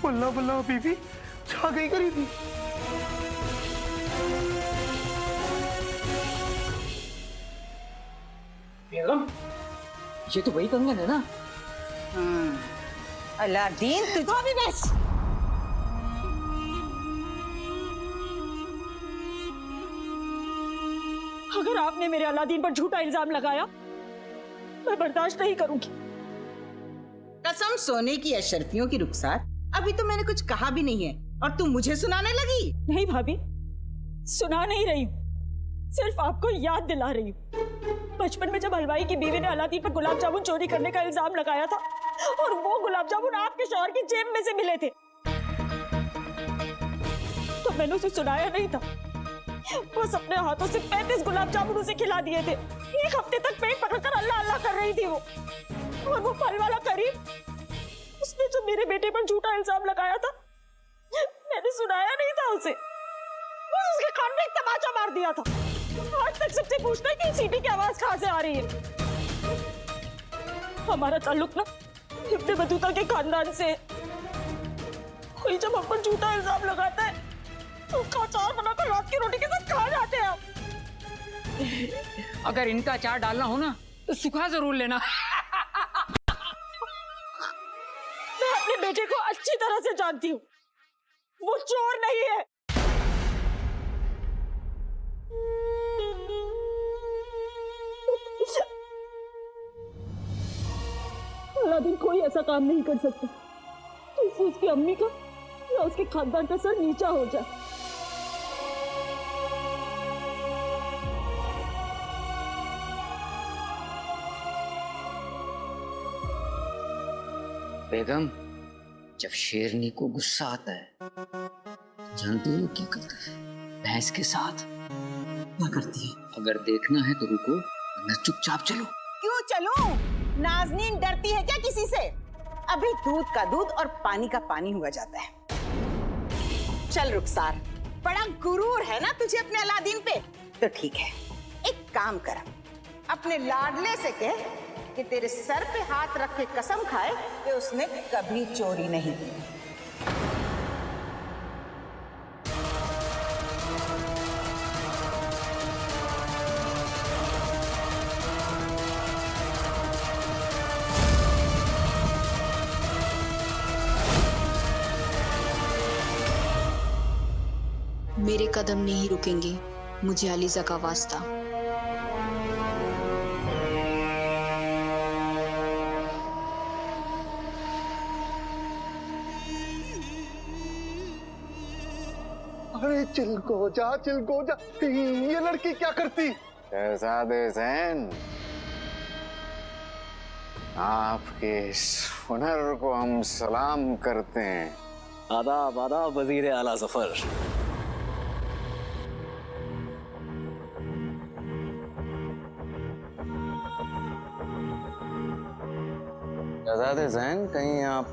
बल्ला बल्ला बीबी छा गई करी थी। बेगम, ये तो वही कंगन है ना? अलादीन तुझे भी बस। अगर आपने मेरे अलादीन पर झूठा इल्जाम लगाया, मैं बर्दाश्त नहीं करूंगी। कसम सोने की अशरफियों की रुखसार, अभी तो मैंने कुछ कहा भी नहीं है और तू मुझे सुनाने लगी। नहीं भाभी, सुना नहीं रही हूँ, सिर्फ आपको याद दिला रही हूँ। बचपन में जब हलवाई की बीवी ने अलादीन पर गुलाब जामुन चोरी करने का इल्जाम लगाया था और वो गुलाब जामुन आपके शौहर की जेब में से मिले थे, तो मैंने उसे सुनाया नहीं था। बस अपने हाथों से 35 गुलाब जामुन उसे खिला दिए थे। एक हफ्ते तक पेट पकड़कर अल्लाह अल्लाह कर रही थी वो। और वो फल वाला करीम, उसने जो मेरे बेटे पर झूठा इल्जाम लगाया था, मैंने सुनाया नहीं था उसे। बस उसके कान में एक तमाचा मार दिया था। आज तक सबसे पूछता है कि सीटी की आवाज कहां से आ रही है। हमारा ताल्लुक ना इब्ने बतूता के खानदान से। कोई जब हम पर झूठा इल्जाम लगाता है तो उसका अचार बनाकर रात की रोटी के साथ खा जाते हैं आप। अगर इनका अचार डालना हो ना तो सुखा जरूर लेना। मैं अपने बेटे को अच्छी तरह से जानती हूँ, वो चोर नहीं है। अलादीन कोई ऐसा काम नहीं कर सकता जिससे उसकी अम्मी का या उसके खानदान का सर नीचा हो जाए। बेगम, जब शेरनी को गुस्सा आता है, जानती हो क्या करता है? भैंस के साथ क्या करती है? अगर देखना है तो रुको, वरना चुपचाप चलो। क्यों चलूं? नाज़नीन डरती है क्या किसी से? अभी दूध का दूध और पानी का पानी हुआ जाता है। चल रुखसार, बड़ा गुरूर है ना तुझे अपने अलादीन पे? तो ठीक है, एक काम कर, अपने लाडले से कह कि तेरे सर पे हाथ रख के कसम खाए कि उसने कभी चोरी नहीं की। मेरे कदम नहीं रुकेंगे, मुझे अलीजा का वास्ता। अरे चिलको जा, ये लड़की क्या करती? शहजादे ज़ैन, आपके इस हुनर को हम सलाम करते हैं। आदाब आदाब वजीर आला जफर। शहजादे ज़ैन, कहीं आप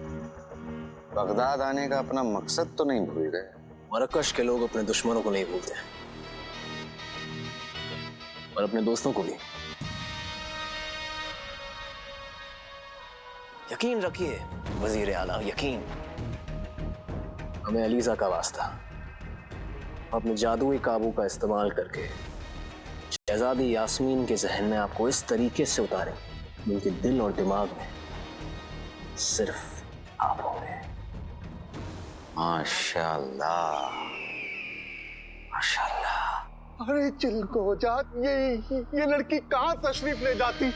बगदाद आने का अपना मकसद तो नहीं भूल गए? मरकश के लोग अपने दुश्मनों को नहीं भूलते और अपने दोस्तों को भी। यकीन रखिए वजीर आला, यकीन। हमें अलीजा का वास्ता, अपने जादुई काबू का इस्तेमाल करके शहजादी यास्मीन के जहन में आपको इस तरीके से उतारें, उनके दिल और दिमाग में सिर्फ आप होंगे। माशाल्लाह, माशाल्लाह। अरे चिलको जा, ये लड़की कहाँ तशरीफ ले जाती?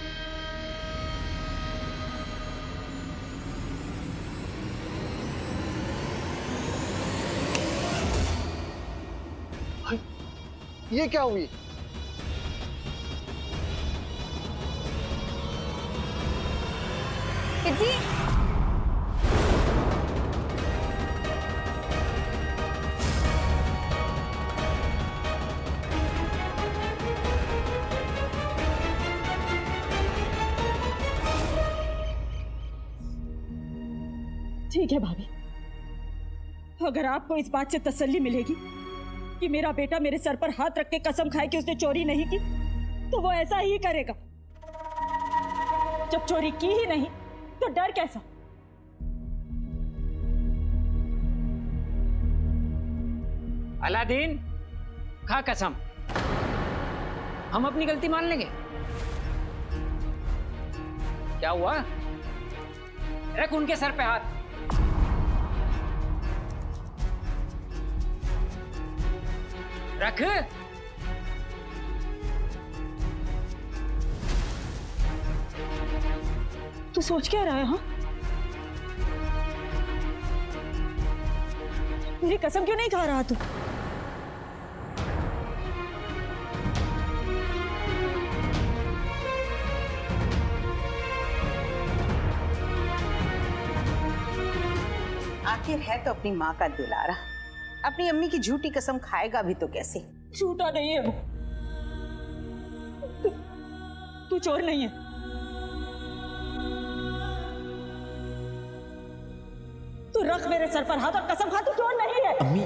ये क्या हुई? कितनी ठीक है भाभी, अगर आपको इस बात से तसल्ली मिलेगी कि मेरा बेटा मेरे सर पर हाथ रख के कसम खाए कि उसने चोरी नहीं की, तो वो ऐसा ही करेगा। जब चोरी की ही नहीं तो डर कैसा? अलादीन, खा कसम, हम अपनी गलती मान लेंगे। क्या हुआ? रख उनके सर पे हाथ। रख। तू सोच क्या रहा है? हाँ, मेरी कसम क्यों नहीं खा रहा तू? आखिर है तो अपनी माँ का दुलारा, अपनी अम्मी की झूठी कसम खाएगा भी तो कैसे? झूठा नहीं है वो। तू चोर नहीं है। तू रख मेरे सर पर हाथ और कसम खा, तू चोर नहीं है। अम्मी,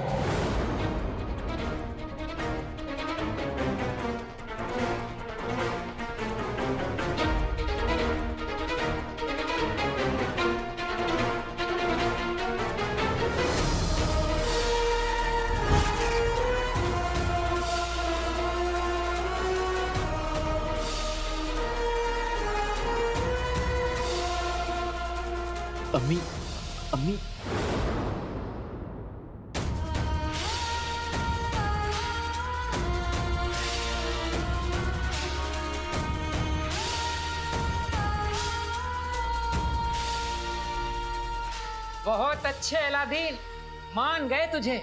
अम्मी, अम्मी, बहुत अच्छे अलादीन, मान गए तुझे।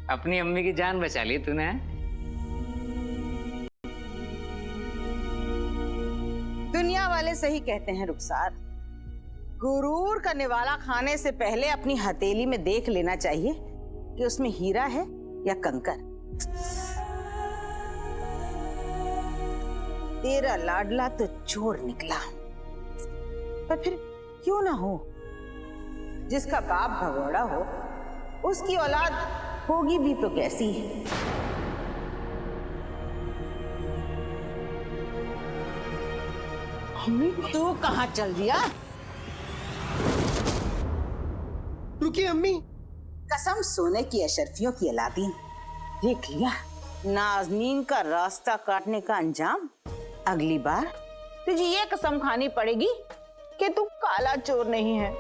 अपनी अम्मी की जान बचा ली तूने। दुनिया वाले सही कहते हैं रुखसार, गुरूर का निवाला खाने से पहले अपनी हथेली में देख लेना चाहिए कि उसमें हीरा है या कंकर। तेरा लाडला तो चोर निकला, पर फिर क्यों ना हो, जिसका बाप भगोड़ा हो उसकी औलाद होगी भी तो कैसी है। तू कहाँ चल दिया? रुकिए अम्मी। कसम सोने की अशरफियों की अलादीन, देख लिया नाज़नीन का रास्ता काटने का अंजाम। अगली बार तुझे ये कसम खानी पड़ेगी कि तू काला चोर नहीं है।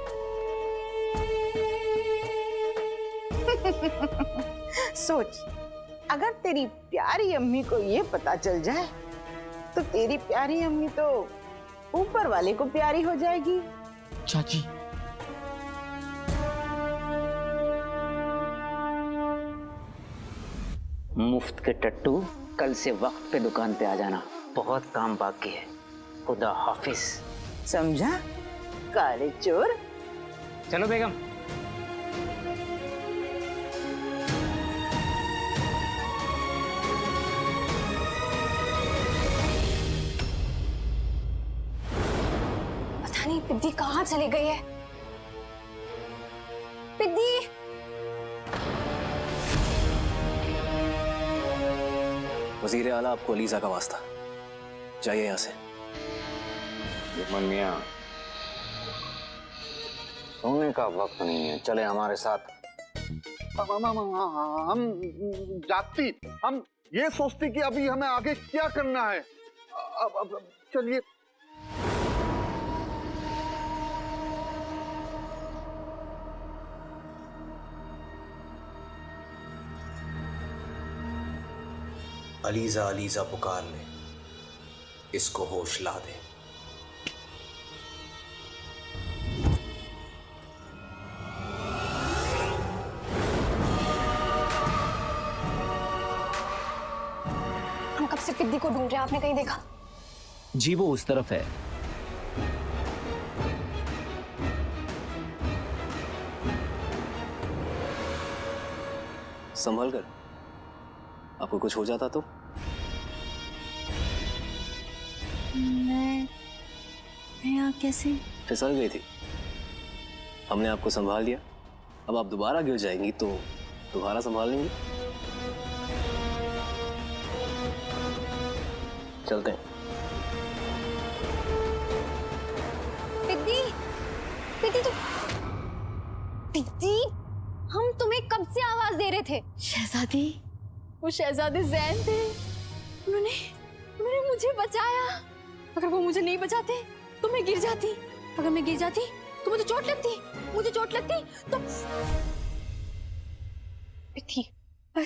सोच, अगर तेरी प्यारी अम्मी को ये पता चल जाए तो तेरी प्यारी अम्मी तो ऊपर वाले को प्यारी हो जाएगी। चाची, मुफ्त के टट्टू, कल से वक्त पे दुकान पे आ जाना, बहुत काम बाकी है। खुदा हाफिज। समझा काले चोर? चलो बेगम। पता नहीं पिद्दी कहाँ चली गई है। पिद्दी, वजीर आला, आपको अलीजा का वास्ता, जाइए यहाँ से। मनिया, सोने का वक्त नहीं है, चले हमारे साथ। हम जागती, हम ये सोचती कि अभी हमें आगे क्या करना है। अब चलिए। अलीजा अलीजा पुकार ले, इसको होश ला दे। हम कब से पिद्दी को ढूंढ रहे हैं, आपने कहीं देखा? जी, वो उस तरफ है। संभल कर, आपको कुछ हो जाता तो? मैं यहाँ कैसे? फिसल गई थी, हमने आपको संभाल लिया। अब आप दोबारा गिर जाएंगी तो दोबारा संभाल लेंगे। चलते हैं। पिद्दी, पिद्दी तो पिद्दी, हम तुम्हें कब से आवाज दे रहे थे। शहजादी, वो शहजादे जैन थे। उन्होंने उन्होंने मुझे बचाया। अगर वो मुझे नहीं बचाते तो मैं गिर जाती। अगर मैं गिर जाती तो मुझे चोट लगती। मुझे चोट लगती तो थी। पर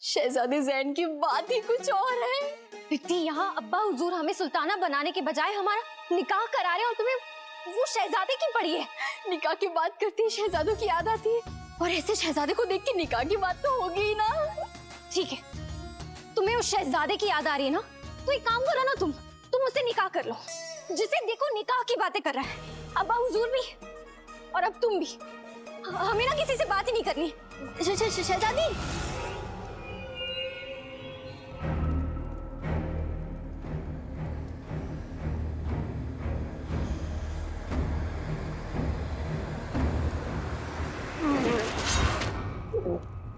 शहजादे जैन की बात ही कुछ और है। बिट्टी, यहाँ अब्बा हुजूर हमें सुल्ताना बनाने के बजाय हमारा निकाह करा रहे और तुम्हें वो शहजादे की पड़ी है। निकाह की बात करती है शहजादों की याद आती है, और ऐसे शहजादे को देख के निकाह की बात तो होगी ही ना। ठीक है, तुम्हें उस शहजादे की याद आ रही है ना, तो एक काम करो ना, तुम उससे निकाह कर लो। जिसे देखो निकाह की बातें कर रहा है, अब्बा हुजूर भी और अब तुम भी। हमें ना किसी से बात ही नहीं करनी। शहजादी,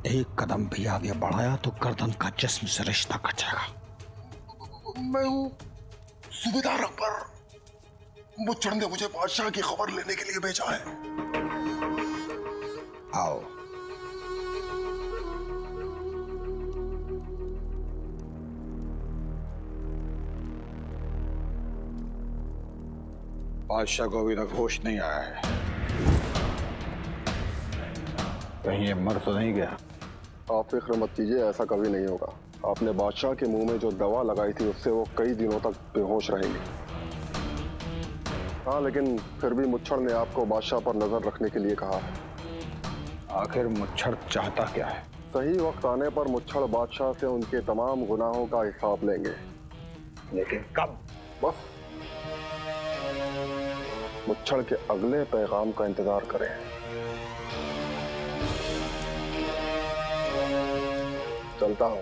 एक कदम भी आगे बढ़ाया तो गर्दन का जिस्म से रिश्ता कट जाएगा। मैं हूँ सूबेदार अकबर। मुझे बादशाह की खबर लेने के लिए भेजा है। आओ। बादशाह को अभी तक होश नहीं आया है। कहीं ये मर तो नहीं गया? आप फिक्र मत कीजिए, ऐसा कभी नहीं होगा। आपने बादशाह के मुंह में जो दवा लगाई थी उससे वो कई दिनों तक बेहोश रहेंगे। हाँ, लेकिन फिर भी मुच्छर ने आपको बादशाह पर नजर रखने के लिए कहा है। आखिर मुच्छर चाहता क्या है? सही वक्त आने पर मुच्छर बादशाह से उनके तमाम गुनाहों का हिसाब लेंगे। लेकिन कब? बस मुच्छर के अगले पैगाम का इंतजार करें। चलता हूं।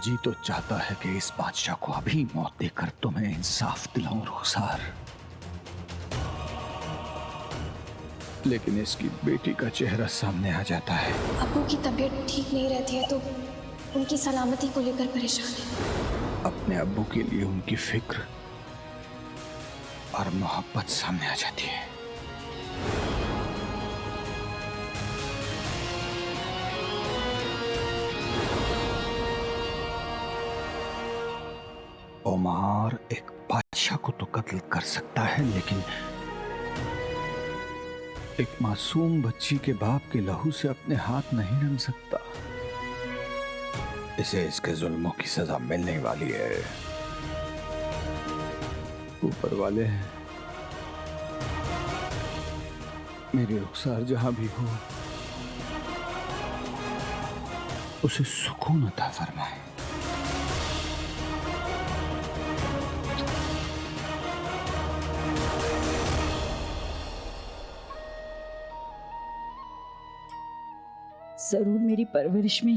जी तो चाहता है कि इस बादशाह को अभी मौत देकर तुम्हें इंसाफ दिलाऊं रुखसार, लेकिन इसकी बेटी का चेहरा सामने आ जाता है। अब्बू की तबीयत ठीक नहीं रहती है तो उनकी सलामती को लेकर परेशान है। अपने अब्बू के लिए उनकी फिक्र और मोहब्बत सामने आ जाती है। ओमार एक बादशाह को तो कत्ल कर सकता है, लेकिन एक मासूम बच्ची के बाप के लहू से अपने हाथ नहीं रंग सकता। इसे इसके जुल्मों की सजा मिलने वाली है। ऊपर वाले हैं, मेरी रुखसार जहां भी हो उसे सुकून अता फरमाए। जरूर मेरी परवरिश में